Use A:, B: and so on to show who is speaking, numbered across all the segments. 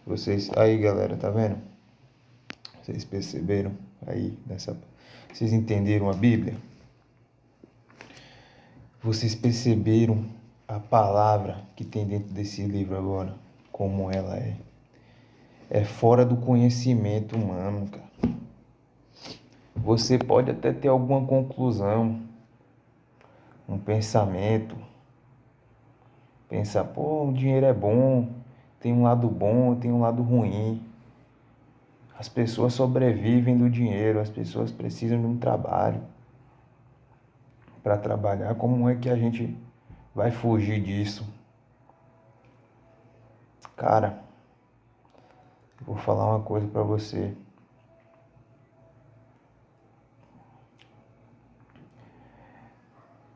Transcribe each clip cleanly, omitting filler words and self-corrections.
A: Vocês aí, galera, tá vendo? Vocês perceberam aí nessa. Vocês entenderam a Bíblia? Vocês perceberam a palavra que tem dentro desse livro agora? Como ela é? É fora do conhecimento humano, cara. Você pode até ter alguma conclusão, um pensamento. Pensar, pô, o dinheiro é bom, tem um lado bom, tem um lado ruim. As pessoas sobrevivem do dinheiro, as pessoas precisam de um trabalho para trabalhar. Como é que a gente vai fugir disso? Cara, vou falar uma coisa para você.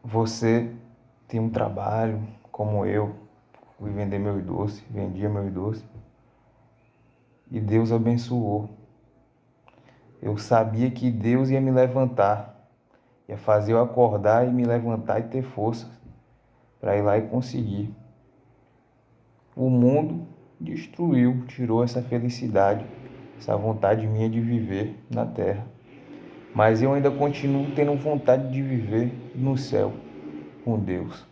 A: Você tem um trabalho como eu, fui vender meus doces, vendia meus doces, e Deus abençoou. Eu sabia que Deus ia me levantar, ia fazer eu acordar e me levantar e ter forças para ir lá e conseguir. O mundo destruiu, tirou essa felicidade, essa vontade minha de viver na terra. Mas eu ainda continuo tendo vontade de viver no céu com Deus.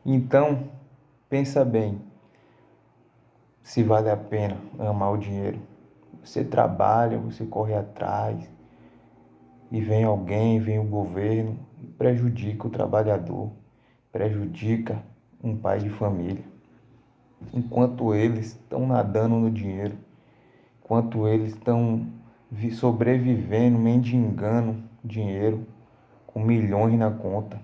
A: Então, pensa bem se vale a pena amar o dinheiro. Você trabalha, você corre atrás, e vem alguém, vem o governo, e prejudica o trabalhador, prejudica um pai de família. Enquanto eles estão nadando no dinheiro, enquanto eles estão sobrevivendo, mendigando dinheiro, com milhões na conta,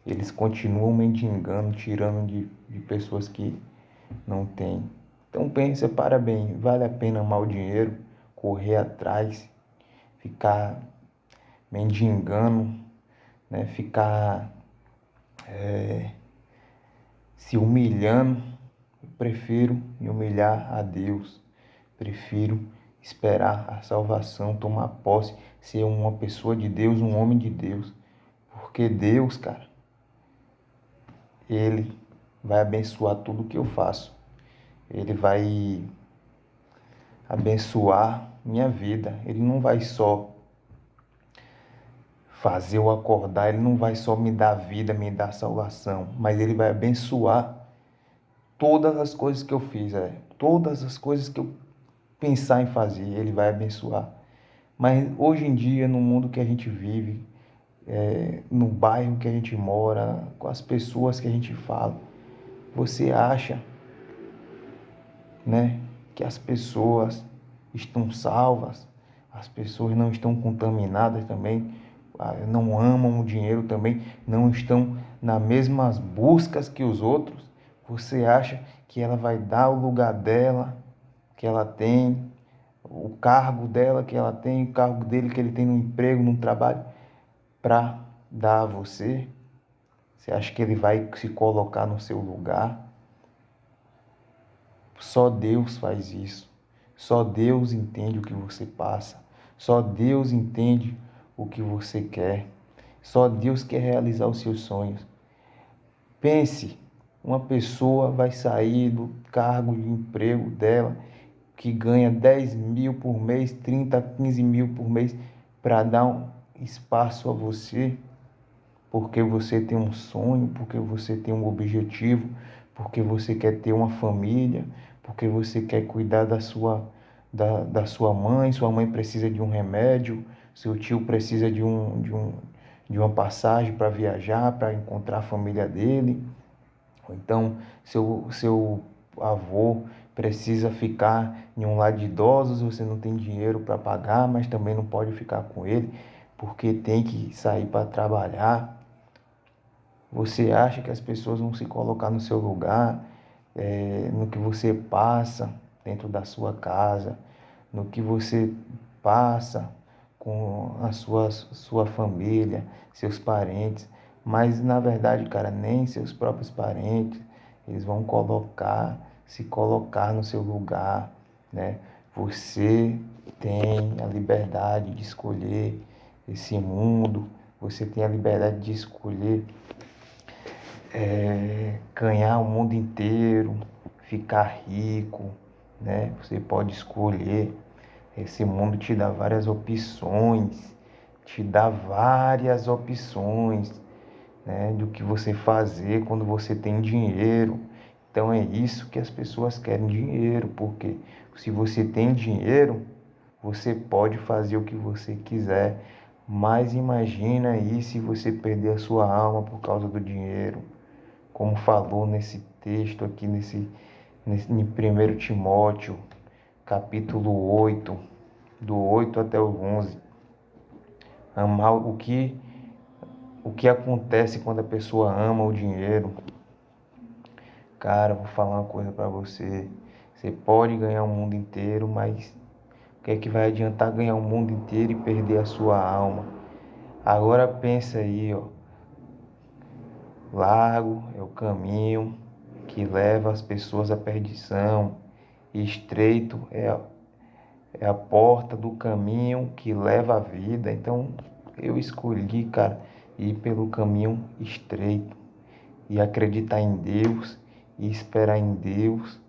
A: eles continuam mendigando, tirando de pessoas que não têm. Então pensa, para bem, vale a pena amar o dinheiro, correr atrás, ficar mendigando, né? Ficar se humilhando. Eu prefiro me humilhar a Deus, prefiro esperar a salvação, tomar posse, ser uma pessoa de Deus, um homem de Deus, porque Deus, cara, Ele vai abençoar tudo que eu faço, Ele vai abençoar minha vida, Ele não vai só fazer eu acordar, Ele não vai só me dar vida, me dar salvação, mas Ele vai abençoar todas as coisas que eu fiz, todas as coisas que eu pensar em fazer, Ele vai abençoar. Mas hoje em dia, no mundo que a gente vive, no bairro que a gente mora, com as pessoas que a gente fala, você acha, né, que as pessoas estão salvas, as pessoas não estão contaminadas também, não amam o dinheiro também, não estão nas mesmas buscas que os outros. Você acha que ela vai dar o lugar dela, que ela tem, o cargo dela que ela tem, o cargo dele que ele tem no emprego, no trabalho, para dar a você? Você acha que ele vai se colocar no seu lugar? Só Deus faz isso. Só Deus entende o que você passa. Só Deus entende o que você quer. Só Deus quer realizar os seus sonhos. Pense, uma pessoa vai sair do cargo de emprego dela, que ganha 10 mil por mês, 30, 15 mil por mês, para dar um espaço a você, porque você tem um sonho, porque você tem um objetivo, porque você quer ter uma família, porque você quer cuidar da sua mãe precisa de um remédio, seu tio precisa de uma passagem para viajar, para encontrar a família dele, ou então seu avô precisa ficar em um lar de idosos, você não tem dinheiro para pagar, mas também não pode ficar com ele, porque tem que sair para trabalhar. Você acha que as pessoas vão se colocar no seu lugar, no que você passa dentro da sua casa, no que você passa com a sua família, seus parentes, mas na verdade, cara, nem seus próprios parentes, eles vão se colocar no seu lugar, né? Você tem a liberdade de escolher esse mundo, você tem a liberdade de escolher ganhar o mundo inteiro, ficar rico, né? Você pode escolher. Esse mundo te dá várias opções, né, do que você fazer quando você tem dinheiro. Então é isso que as pessoas querem, dinheiro, porque se você tem dinheiro, você pode fazer o que você quiser. Mas imagina aí se você perder a sua alma por causa do dinheiro, como falou nesse texto aqui, em 1 Timóteo, capítulo 8, do 8 até o 11. Amar o que acontece quando a pessoa ama o dinheiro. Cara, vou falar uma coisa pra você. Você pode ganhar o mundo inteiro, mas o que é que vai adiantar ganhar o mundo inteiro e perder a sua alma? Agora pensa aí, ó. Largo é o caminho que leva as pessoas à perdição, e estreito é a porta do caminho que leva à vida. Então eu escolhi, cara, ir pelo caminho estreito e acreditar em Deus e esperar em Deus.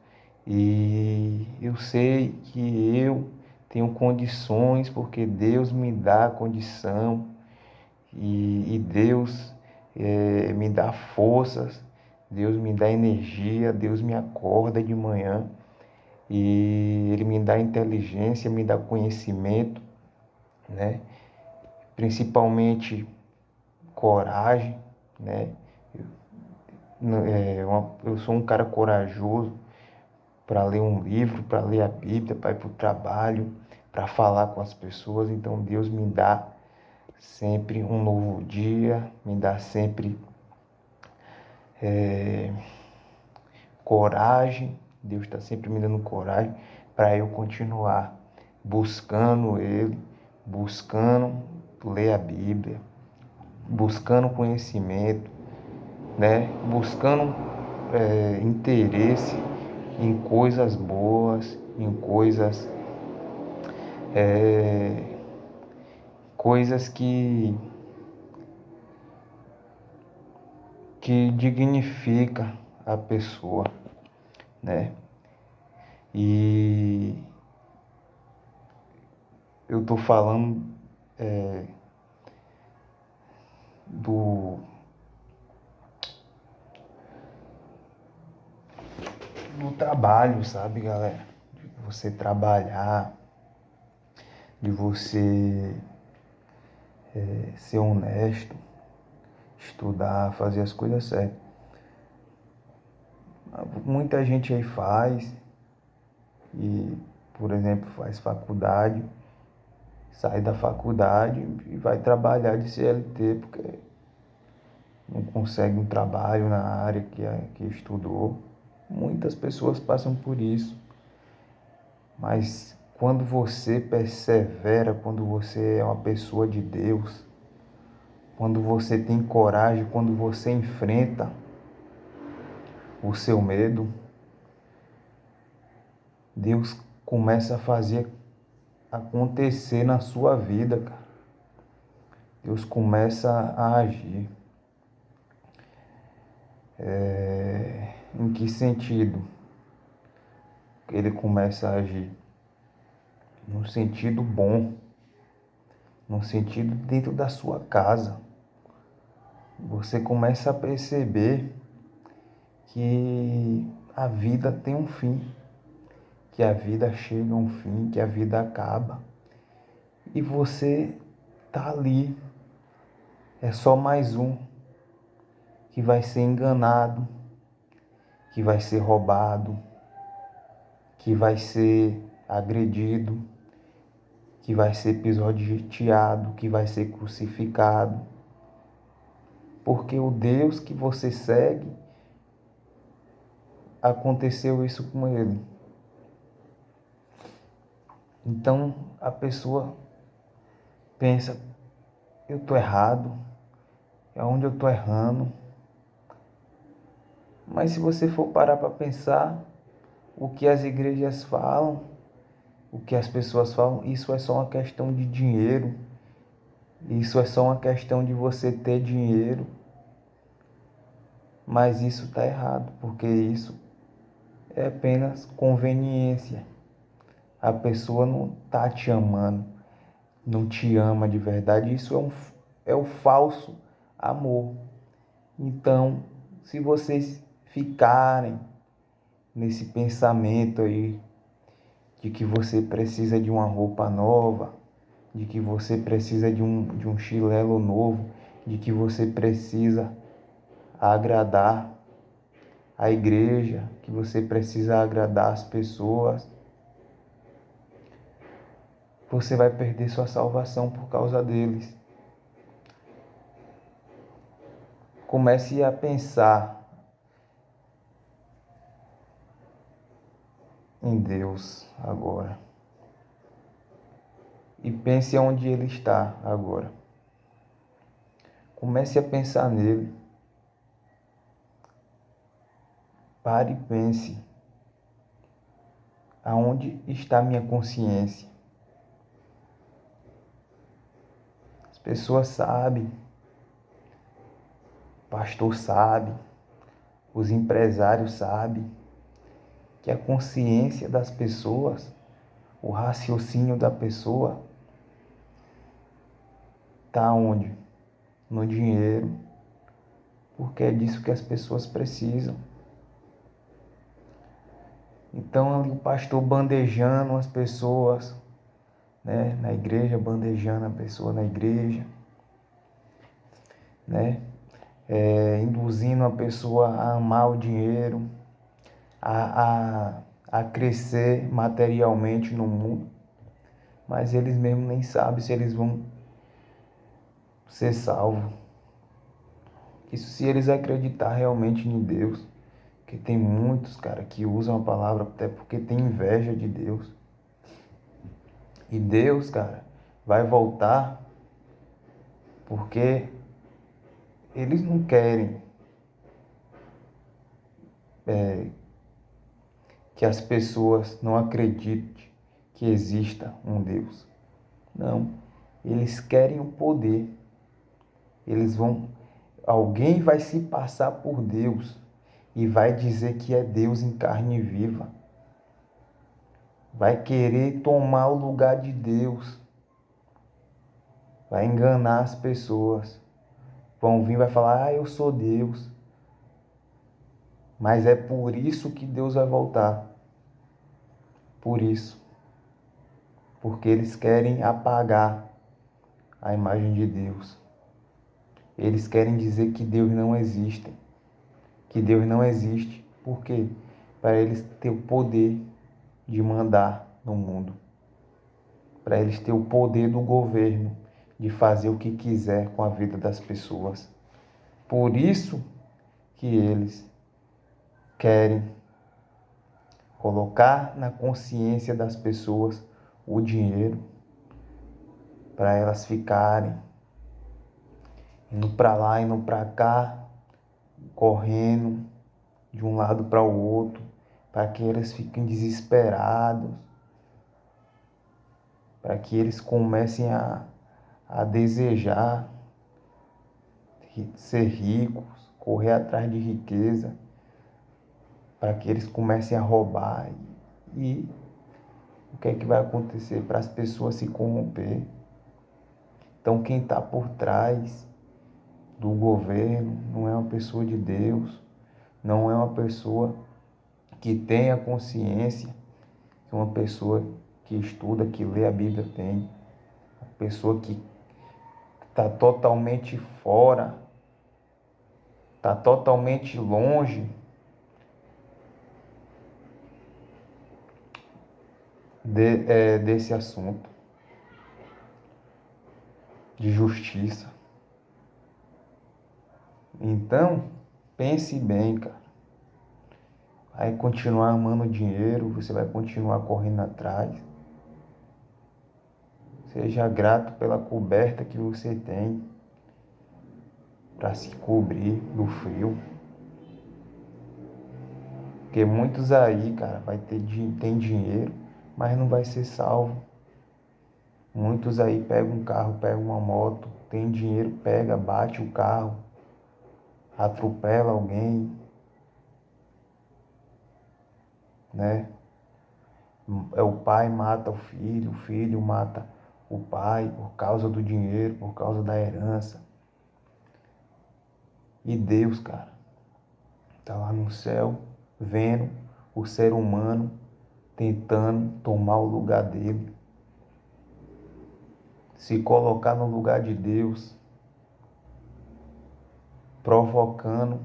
A: E eu sei que eu tenho condições porque Deus me dá condição e Deus me dá forças, Deus me dá energia, Deus me acorda de manhã e Ele me dá inteligência, me dá conhecimento, né? Principalmente coragem, né? Eu sou um cara corajoso para ler um livro, para ler a Bíblia, para ir para o trabalho, para falar com as pessoas. Então Deus me dá sempre um novo dia, me dá sempre coragem. Deus está sempre me dando coragem para eu continuar buscando Ele, buscando ler a Bíblia, buscando conhecimento, né? Buscando interesse em coisas boas, em coisas que dignifica a pessoa, né? E eu tô falando do trabalho, sabe, galera? De você trabalhar, de você ser honesto, estudar, fazer as coisas certas. Muita gente aí faz e, por exemplo, faz faculdade, sai da faculdade e vai trabalhar de CLT porque não consegue um trabalho na área que estudou. Muitas pessoas passam por isso, mas quando você persevera, quando você é uma pessoa de Deus, quando você tem coragem, quando você enfrenta o seu medo, Deus começa a fazer acontecer na sua vida, cara. Deus começa a agir. Em que sentido ele começa a agir? No sentido bom, no sentido dentro da sua casa. Você começa a perceber que a vida tem um fim, que a vida chega a um fim, que a vida acaba. E você tá ali, é só mais um que vai ser enganado, que vai ser roubado, que vai ser agredido, que vai ser pisoteado, que vai ser crucificado. Porque o Deus que você segue, aconteceu isso com ele. Então a pessoa pensa, eu estou errado, é onde eu estou errando. Mas se você for parar para pensar, o que as igrejas falam, o que as pessoas falam, isso é só uma questão de dinheiro. Isso é só uma questão de você ter dinheiro. Mas isso está errado, porque isso é apenas conveniência. A pessoa não está te amando, não te ama de verdade. Isso é um falso amor. Então, se vocês ficarem nesse pensamento aí de que você precisa de uma roupa nova, de que você precisa de um chinelo novo, de que você precisa agradar a igreja, que você precisa agradar as pessoas, você vai perder sua salvação por causa deles. Comece a pensar em Deus agora. E pense onde Ele está agora. Comece a pensar nele. Pare e pense. Aonde está minha consciência? As pessoas sabem. O pastor sabe. Os empresários sabem que a consciência das pessoas, o raciocínio da pessoa, está onde? No dinheiro. Porque é disso que as pessoas precisam. Então ali o pastor bandejando as pessoas, né, na igreja, bandejando a pessoa na igreja, né, induzindo a pessoa a amar o dinheiro, a crescer materialmente no mundo, mas eles mesmos nem sabem se eles vão ser salvos. Isso se eles acreditar realmente em Deus, que tem muitos, cara, que usam a palavra até porque tem inveja de Deus. E Deus, cara, vai voltar porque eles não querem que as pessoas não acreditem que exista um Deus. Não, eles querem o poder. Alguém vai se passar por Deus e vai dizer que é Deus em carne viva. Vai querer tomar o lugar de Deus. Vai enganar as pessoas. Vão vir e vai falar, eu sou Deus. Mas é por isso que Deus vai voltar. Por isso. Porque eles querem apagar a imagem de Deus. Eles querem dizer que Deus não existe. Que Deus não existe. Por quê? Para eles ter o poder de mandar no mundo. Para eles ter o poder do governo de fazer o que quiser com a vida das pessoas. Por isso que eles querem colocar na consciência das pessoas o dinheiro para elas ficarem indo para lá, indo para cá, correndo de um lado para o outro, para que eles fiquem desesperados, para que eles comecem a desejar ser ricos, correr atrás de riqueza, para que eles comecem a roubar. E o que é que vai acontecer? Para as pessoas se corromper. Então quem está por trás do governo não é uma pessoa de Deus, não é uma pessoa que tenha consciência, que uma pessoa que estuda, que lê a Bíblia tem, uma pessoa que está totalmente fora, está totalmente longe desse assunto de justiça. Então, pense bem, cara. Vai continuar amando dinheiro, você vai continuar correndo atrás. Seja grato pela coberta que você tem para se cobrir do frio. Porque muitos aí, cara, tem dinheiro, mas não vai ser salvo. Muitos aí pegam um carro, pegam uma moto, tem dinheiro, pega, bate o carro, atropela alguém. né? O pai mata o filho mata o pai por causa do dinheiro, por causa da herança. E Deus, cara, tá lá no céu, vendo o ser humano tentando tomar o lugar dele, se colocar no lugar de Deus, provocando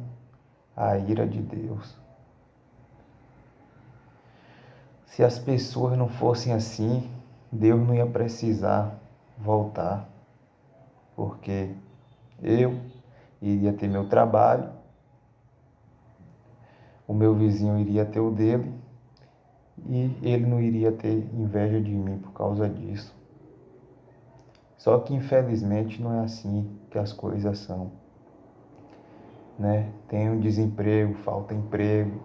A: a ira de Deus. Se as pessoas não fossem assim, Deus não ia precisar voltar, porque eu iria ter meu trabalho, o meu vizinho iria ter o dele, e ele não iria ter inveja de mim por causa disso. Só que infelizmente não é assim que as coisas são, né? Tem um desemprego, falta emprego.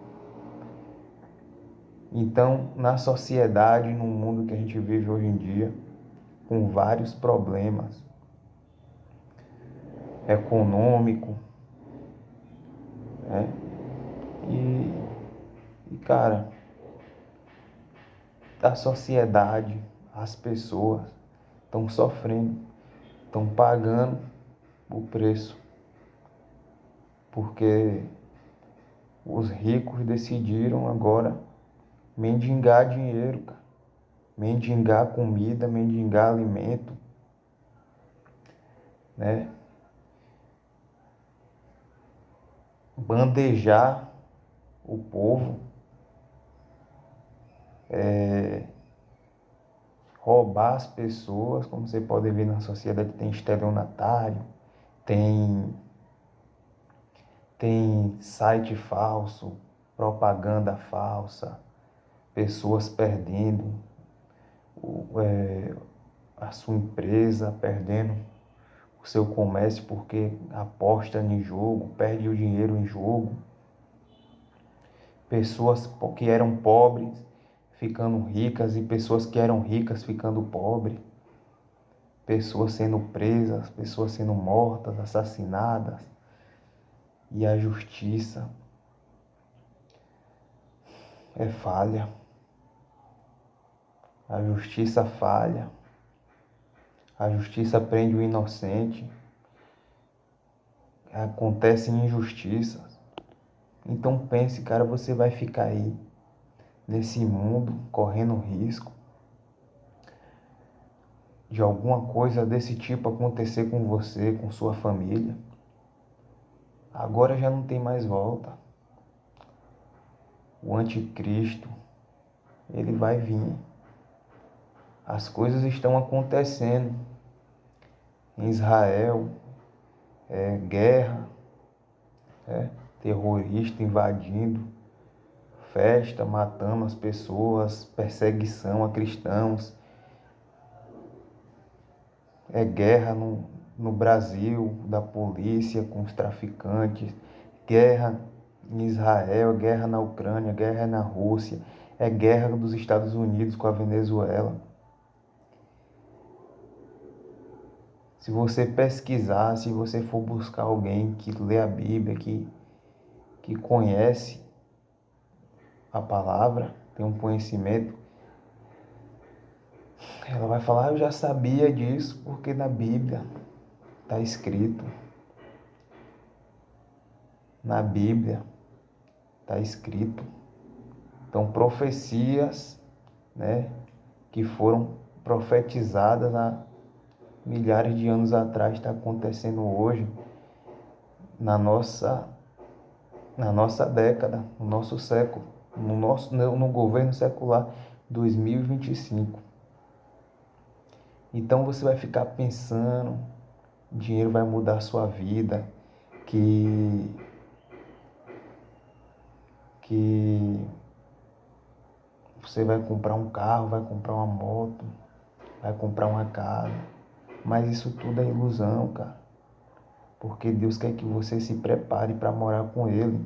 A: Então, na sociedade, no mundo que a gente vive hoje em dia, com vários problemas econômicos, né? Cara, a sociedade, as pessoas estão sofrendo, estão pagando o preço, porque os ricos decidiram agora mendigar dinheiro, cara. Mendigar comida, mendigar alimento, né? Bandejar o povo, roubar as pessoas, como você pode ver na sociedade, tem estelionatário, tem site falso, propaganda falsa, pessoas perdendo a sua empresa, perdendo o seu comércio porque aposta em jogo, perde o dinheiro em jogo. Pessoas que eram pobres ficando ricas e pessoas que eram ricas ficando pobres. Pessoas sendo presas, pessoas sendo mortas, assassinadas. E a justiça é falha. A justiça falha. A justiça prende o inocente. Acontecem injustiças. Então pense, cara, você vai ficar aí nesse mundo correndo risco de alguma coisa desse tipo acontecer com você, com sua família? Agora já não tem mais volta. O anticristo, ele vai vir. As coisas estão acontecendo. Em Israel, guerra, terrorista invadindo, festa, matando as pessoas, perseguição a cristãos. Guerra no Brasil, da polícia com os traficantes, guerra em Israel, guerra na Ucrânia, guerra na Rússia, guerra dos Estados Unidos com a Venezuela. Se você pesquisar, se você for buscar alguém que lê a Bíblia, que conhece a palavra, tem um conhecimento, ela vai falar, eu já sabia disso, porque na Bíblia está escrito. Na Bíblia está escrito. Então, profecias, né, que foram profetizadas há milhares de anos atrás, está acontecendo hoje, na nossa década, no nosso século, no governo secular 2025. Então você vai ficar pensando, dinheiro vai mudar a sua vida, que você vai comprar um carro, vai comprar uma moto, vai comprar uma casa. Mas isso tudo é ilusão, cara. Porque Deus quer que você se prepare para morar com Ele.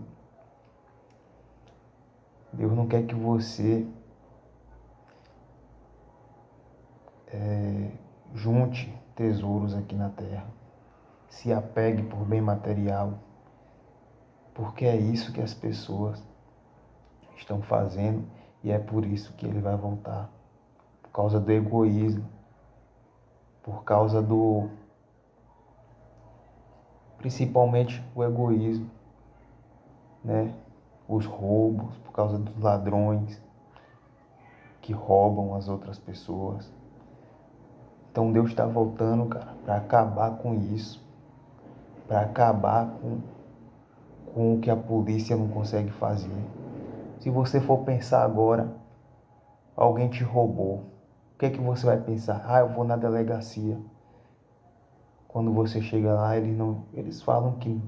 A: Deus não quer que você junte tesouros aqui na terra. Se apegue por bem material. Porque é isso que as pessoas estão fazendo E é por isso que ele vai voltar. Por causa do egoísmo, por causa do, principalmente o egoísmo, né? Os roubos, por causa dos ladrões que roubam as outras pessoas. Então Deus está voltando, cara, para acabar com isso, para acabar com o que a polícia não consegue fazer. Se você for pensar agora, alguém te roubou, o que é que você vai pensar? Ah, eu vou na delegacia. Quando você chega lá, eles falam que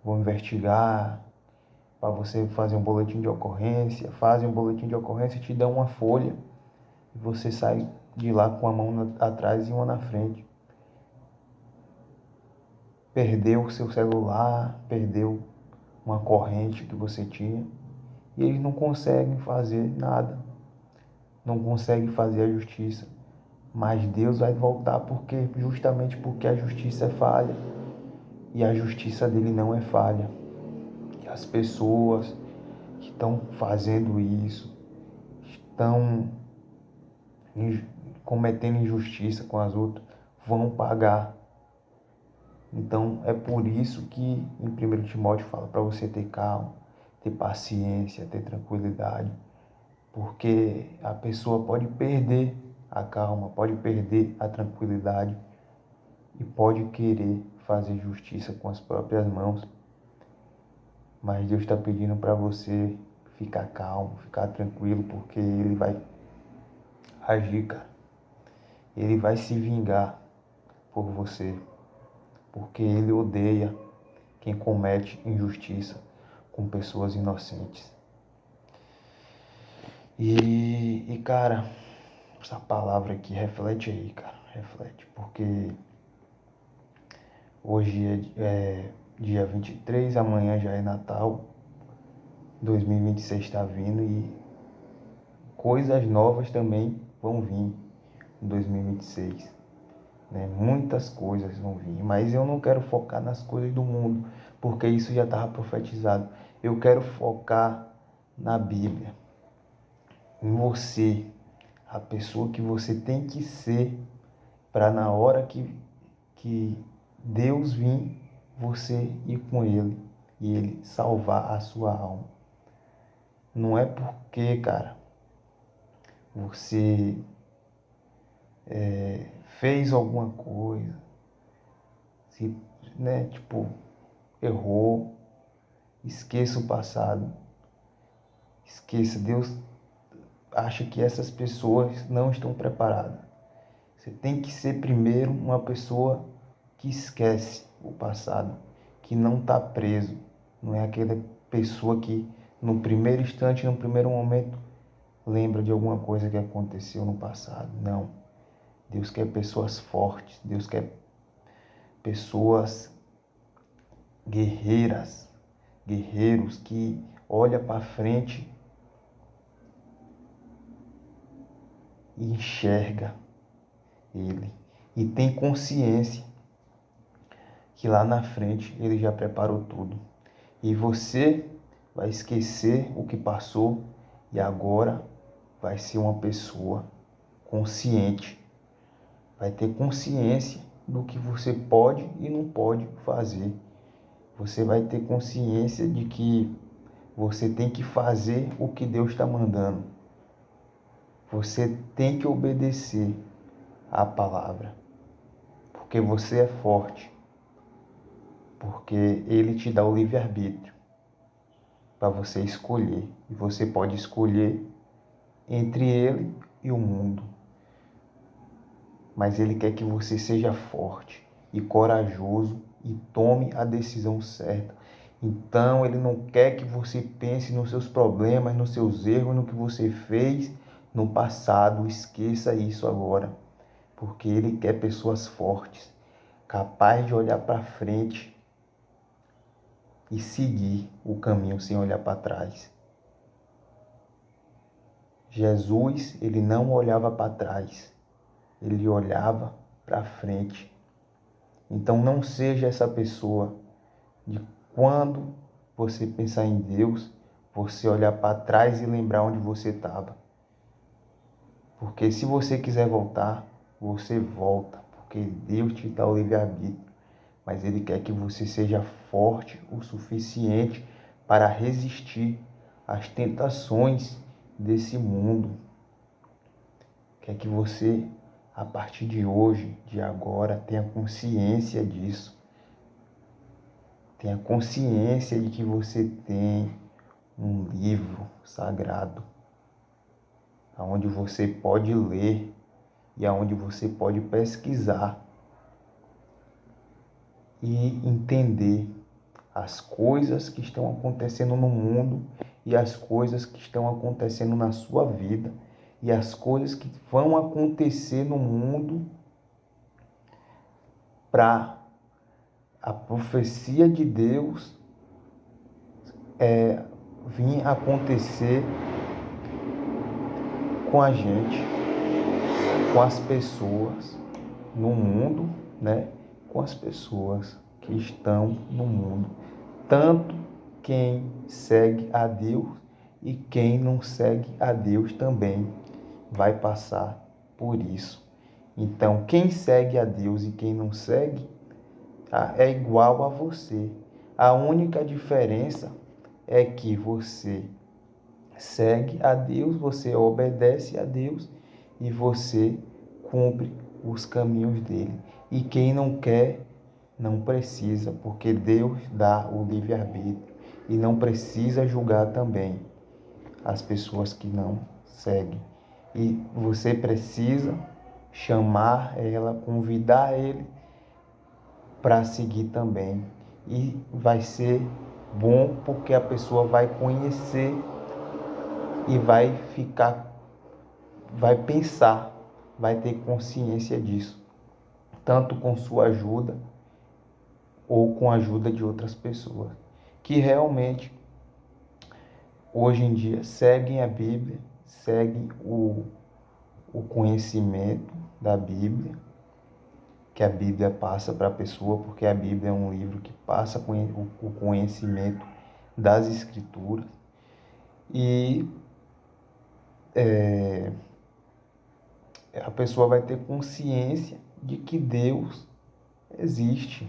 A: vão investigar, para você fazer um boletim de ocorrência, fazem um boletim de ocorrência e te dão uma folha. E você sai de lá com a mão atrás e uma na frente. Perdeu o seu celular, perdeu uma corrente que você tinha. E eles não conseguem fazer nada. Não conseguem fazer a justiça. Mas Deus vai voltar justamente porque a justiça é falha. E a justiça dele não é falha. E as pessoas que estão fazendo isso, estão cometendo injustiça com as outras, vão pagar. Então é por isso que em 1 Timóteo fala para você ter calma, ter paciência, ter tranquilidade, porque a pessoa pode perder a calma, pode perder a tranquilidade e pode querer fazer justiça com as próprias mãos. Mas Deus está pedindo para você ficar calmo, ficar tranquilo, porque Ele vai agir, cara. Ele vai se vingar por você, porque Ele odeia quem comete injustiça com pessoas inocentes. E cara, essa palavra aqui, reflete aí, cara, reflete, porque hoje é dia 23, amanhã já é Natal, 2026 está vindo e coisas novas também vão vir em 2026. Né? Muitas coisas vão vir, mas eu não quero focar nas coisas do mundo, porque isso já estava profetizado. Eu quero focar na Bíblia, em você, a pessoa que você tem que ser para na hora que Deus vir, você ir com Ele e Ele salvar a sua alma. Não é porque, cara, você fez alguma coisa, se, né, tipo, errou, esqueça o passado, esqueça, Deus acha que essas pessoas não estão preparadas. Você tem que ser primeiro uma pessoa que esquece o passado, que não está preso, não é aquela pessoa que no primeiro instante, no primeiro momento, lembra de alguma coisa que aconteceu no passado. Não. Deus quer pessoas fortes, Deus quer pessoas guerreiras, guerreiros que olham para frente e enxerga Ele e tem consciência que lá na frente Ele já preparou tudo. E você vai esquecer o que passou e agora vai ser uma pessoa consciente, vai ter consciência do que você pode e não pode fazer. Você vai ter consciência de que você tem que fazer o que Deus está mandando. Você tem que obedecer à palavra, porque você é forte, porque Ele te dá o livre-arbítrio para você escolher. E você pode escolher entre Ele e o mundo. Mas Ele quer que você seja forte e corajoso e tome a decisão certa. Então Ele não quer que você pense nos seus problemas, nos seus erros, no que você fez no passado. Esqueça isso agora, porque Ele quer pessoas fortes, capazes de olhar para frente e seguir o caminho sem olhar para trás. Jesus, ele não olhava para trás, ele olhava para frente. Então não seja essa pessoa de quando você pensar em Deus, você olhar para trás e lembrar onde você estava. Porque se você quiser voltar, você volta, porque Deus te dá o livre-arbítrio, mas Ele quer que você seja forte o suficiente para resistir às tentações desse mundo. Quer que você, a partir de hoje, de agora, tenha consciência disso. Tenha consciência de que você tem um livro sagrado, onde você pode ler e aonde você pode pesquisar e entender as coisas que estão acontecendo no mundo e as coisas que estão acontecendo na sua vida e as coisas que vão acontecer no mundo para a profecia de Deus vir acontecer com a gente, com as pessoas no mundo, né? Com as pessoas que estão no mundo. Tanto quem segue a Deus e quem não segue a Deus também vai passar por isso. Então, quem segue a Deus e quem não segue, é igual a você. A única diferença é que você segue a Deus, você obedece a Deus e você cumpre os caminhos dele. E quem não quer, não precisa, porque Deus dá o livre-arbítrio e não precisa julgar também as pessoas que não seguem. E você precisa chamar ela, convidar ele para seguir também. E vai ser bom porque a pessoa vai conhecer e vai pensar, vai ter consciência disso, tanto com sua ajuda ou com a ajuda de outras pessoas, que realmente hoje em dia seguem a Bíblia, seguem o conhecimento da Bíblia, que a Bíblia passa para a pessoa, porque a Bíblia é um livro que passa o conhecimento das Escrituras. E a pessoa vai ter consciência de que Deus existe,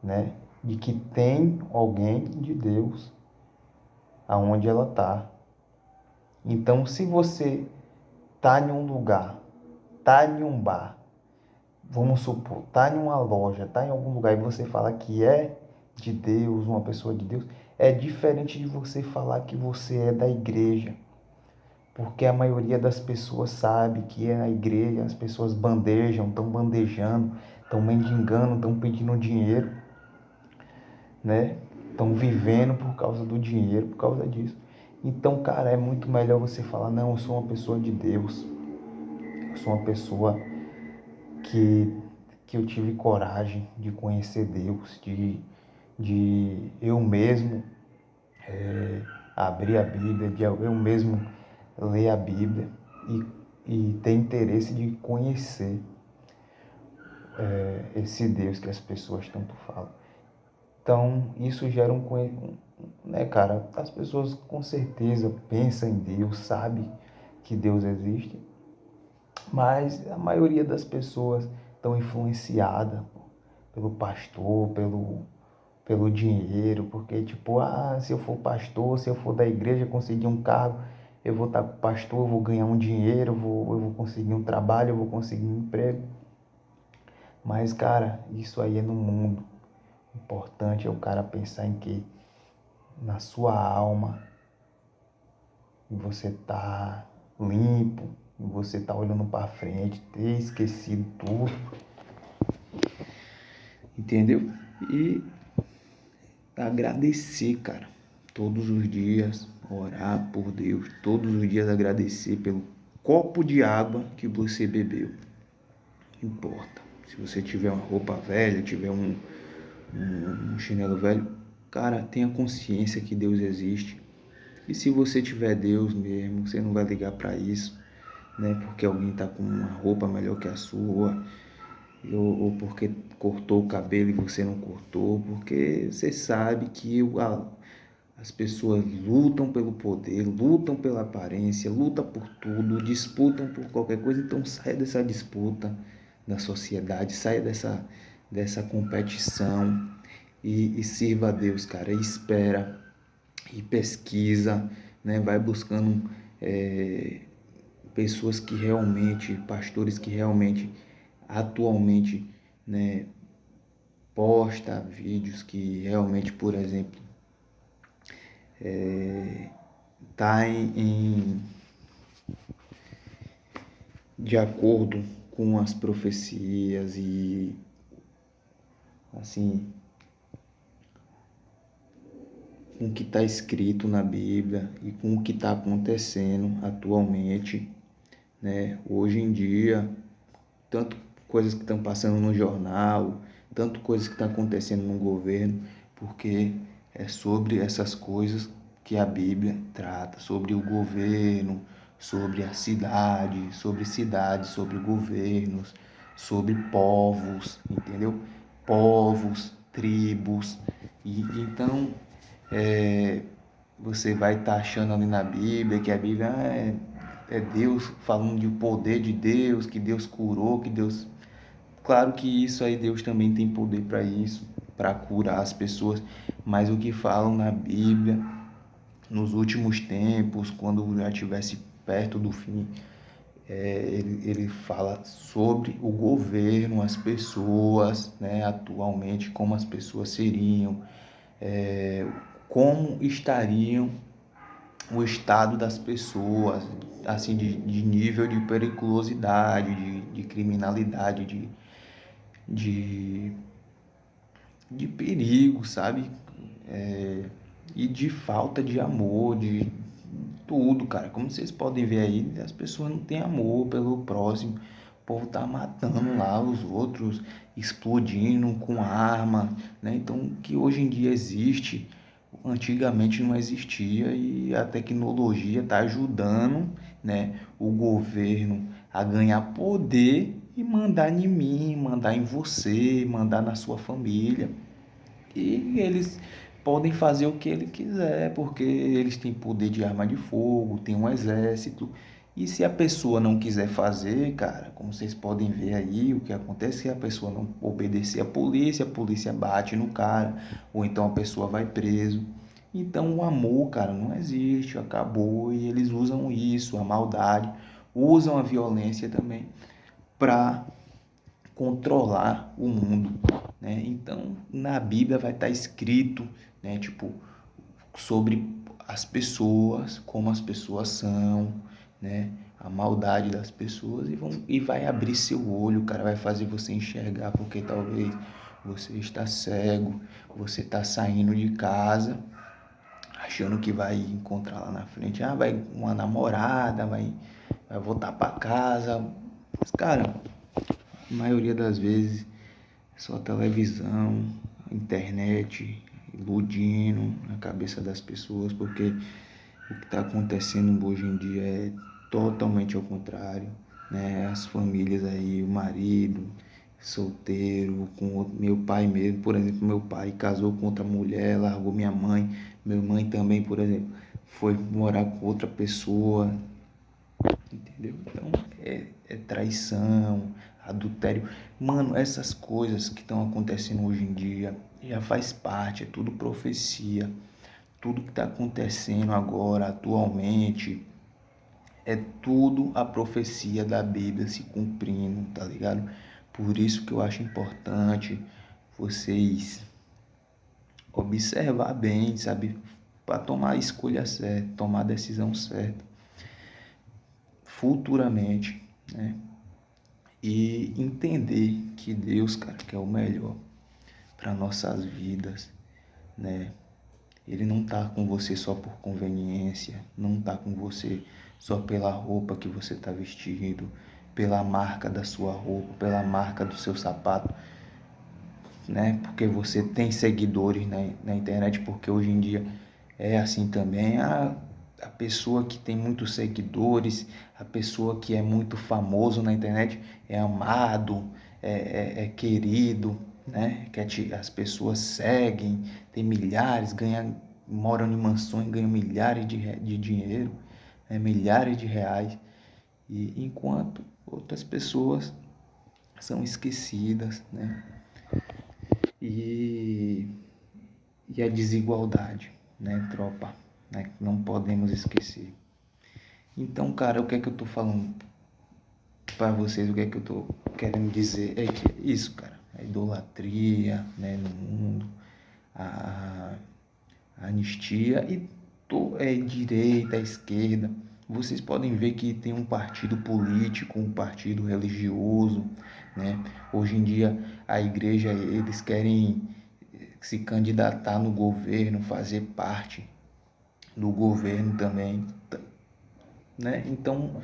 A: né? De que tem alguém de Deus aonde ela está. Então, se você está em um lugar, está em um bar, vamos supor, está em uma loja, está em algum lugar e você fala que é de Deus, uma pessoa de Deus, é diferente de você falar que você é da igreja. Porque a maioria das pessoas sabe que é na igreja, as pessoas bandejam, estão bandejando, estão mendigando, estão pedindo dinheiro, né? Estão vivendo por causa do dinheiro, por causa disso. Então, cara, é muito melhor você falar, não, eu sou uma pessoa de Deus. Eu sou uma pessoa que eu tive coragem de conhecer Deus, de eu mesmo abrir a Bíblia, de eu mesmo ler a Bíblia e ter interesse de conhecer esse Deus que as pessoas tanto falam. Então, isso gera né, cara? As pessoas com certeza pensam em Deus, sabem que Deus existe, mas a maioria das pessoas estão influenciadas pelo pastor, pelo dinheiro, porque tipo, se eu for pastor, se eu for da igreja, conseguir um cargo, eu vou estar com o pastor, eu vou ganhar um dinheiro, eu vou conseguir um trabalho, eu vou conseguir um emprego. Mas, cara, isso aí é no mundo. O importante é o cara pensar em que na sua alma você tá limpo, você tá olhando para frente, ter esquecido tudo, entendeu? E agradecer, cara, todos os dias, orar por Deus, todos os dias agradecer pelo copo de água que você bebeu. Não importa. Se você tiver uma roupa velha, tiver um chinelo velho, cara, tenha consciência que Deus existe. E se você tiver Deus mesmo, você não vai ligar para isso, né? Porque alguém tá com uma roupa melhor que a sua, ou porque cortou o cabelo e você não cortou, porque você sabe que As pessoas lutam pelo poder, lutam pela aparência, lutam por tudo, disputam por qualquer coisa. Então saia dessa disputa da sociedade, saia dessa competição e sirva a Deus, cara. E espera, e pesquisa, né? Vai buscando pessoas que realmente, pastores que realmente, atualmente, né, posta vídeos que realmente, por exemplo, tá de acordo com as profecias e assim com o que está escrito na Bíblia e com o que está acontecendo atualmente, né? Hoje em dia, tanto coisas que estão passando no jornal, tanto coisas que estão acontecendo no governo, porque é sobre essas coisas que a Bíblia trata, sobre o governo, sobre a cidade, sobre governos, sobre povos, entendeu? Povos, tribos. E então é, você vai estar achando ali na Bíblia que a Bíblia é Deus falando de poder de Deus, que Deus curou, que Deus. Claro que isso aí Deus também tem poder para isso, para curar as pessoas, mas o que falam na Bíblia nos últimos tempos, quando já estivesse perto do fim, ele fala sobre o governo, as pessoas, né, atualmente, como as pessoas seriam, como estariam o estado das pessoas, assim, de nível de periculosidade, de criminalidade, de, de perigo, sabe? E de falta de amor, de tudo, cara. Como vocês podem ver aí, as pessoas não têm amor pelo próximo. O povo tá matando lá os outros, explodindo com arma, né? Então, que hoje em dia existe, antigamente não existia e a tecnologia está ajudando, né, o governo a ganhar poder e mandar em mim, mandar em você, mandar na sua família. E eles podem fazer o que ele quiser, porque eles têm poder de arma de fogo, tem um exército. E se a pessoa não quiser fazer, cara, como vocês podem ver aí, o que acontece é que a pessoa não obedecer a polícia bate no cara, ou então a pessoa vai preso. Então o amor, cara, não existe, acabou, e eles usam isso, a maldade, usam a violência também para controlar o mundo, né? Então, na Bíblia vai estar escrito, né, tipo, sobre as pessoas, como as pessoas são, né? A maldade das pessoas e vai abrir seu olho, cara, vai fazer você enxergar, porque talvez você está cego, você está saindo de casa achando que vai encontrar lá na frente, vai uma namorada, vai voltar para casa. Mas, cara, a maioria das vezes só televisão, internet, iludindo na cabeça das pessoas, porque o que está acontecendo hoje em dia é totalmente ao contrário, né? As famílias aí, o marido solteiro, com outro, meu pai mesmo, por exemplo, meu pai casou com outra mulher, largou minha mãe também, por exemplo, foi morar com outra pessoa, entendeu? Então é traição, adultério. Mano, essas coisas que estão acontecendo hoje em dia já faz parte, é tudo profecia. Tudo que está acontecendo agora, atualmente, é tudo a profecia da Bíblia se cumprindo, tá ligado? Por isso que eu acho importante vocês observar bem, sabe? Para tomar a escolha certa, tomar a decisão certa futuramente, né? E entender que Deus, cara, quer o melhor para nossas vidas, né? Ele não tá com você só por conveniência, não tá com você só pela roupa que você tá vestido, pela marca da sua roupa, pela marca do seu sapato, né? Porque você tem seguidores na internet, porque hoje em dia é assim também. A pessoa que tem muitos seguidores, a pessoa que é muito famoso na internet é amado, é querido, né? As pessoas seguem, tem milhares, ganha moram em mansões, ganham milhares de dinheiro, né, milhares de reais, e enquanto outras pessoas são esquecidas, né? E, e a desigualdade, né, tropa? Né? Não podemos esquecer. Então, cara, o que é que eu tô falando para vocês? O que é que eu tô querendo dizer? É que isso, cara, a idolatria, né, no mundo, a, a anistia e direita, esquerda. Vocês podem ver que tem um partido político, um partido religioso, né? Hoje em dia a igreja, eles querem se candidatar no governo, fazer parte do governo também, né? Então,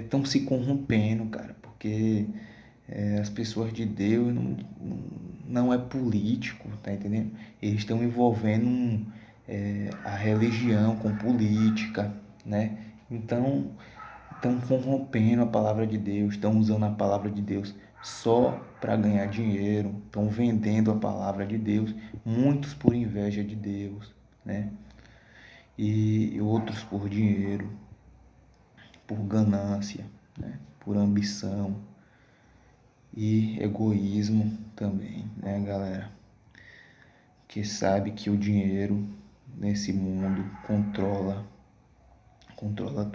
A: estão se corrompendo, cara, porque as pessoas de Deus não é político, tá entendendo? Eles estão envolvendo a religião com política, né? Então, estão corrompendo a palavra de Deus, estão usando a palavra de Deus só para ganhar dinheiro, estão vendendo a palavra de Deus, muitos por inveja de Deus, né? E outros por dinheiro, por ganância, né? Por ambição e egoísmo também, né, galera? Que sabe que o dinheiro nesse mundo controla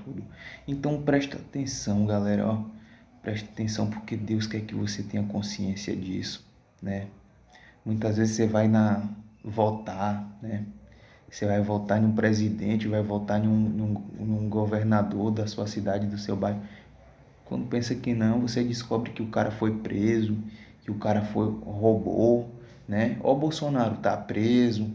A: tudo. Então presta atenção, galera, ó. Presta atenção porque Deus quer que você tenha consciência disso, né? Muitas vezes você vai votar, né? Você vai votar em um presidente, vai votar em um governador da sua cidade, do seu bairro. Quando pensa que não, você descobre que o cara foi preso, que o cara roubou, né? Ó, o Bolsonaro tá preso,